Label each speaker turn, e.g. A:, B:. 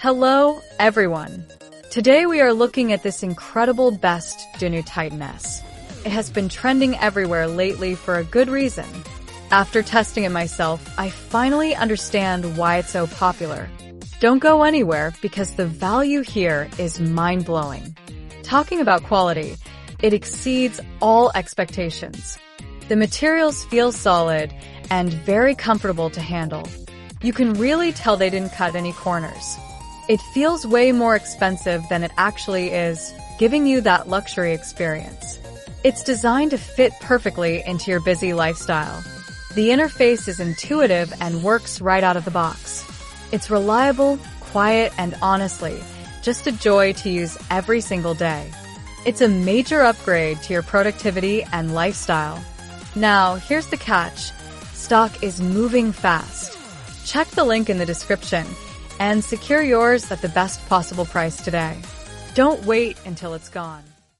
A: Hello, everyone. Today we are looking at this incredible best Dunu Titan S. It has been trending everywhere lately for a good reason. After testing it myself, I finally understand why it's so popular. Don't go anywhere because the value here is mind-blowing. Talking about quality, it exceeds all expectations. The materials feel solid and very comfortable to handle. You can really tell they didn't cut any corners. It feels way more expensive than it actually is, giving you that luxury experience. It's designed to fit perfectly into your busy lifestyle. The interface is intuitive and works right out of the box. It's reliable, quiet, and honestly, just a joy to use every single day. It's a major upgrade to your productivity and lifestyle. Now, here's the catch. Stock is moving fast. Check the link in the description and secure yours at the best possible price today. Don't wait until it's gone.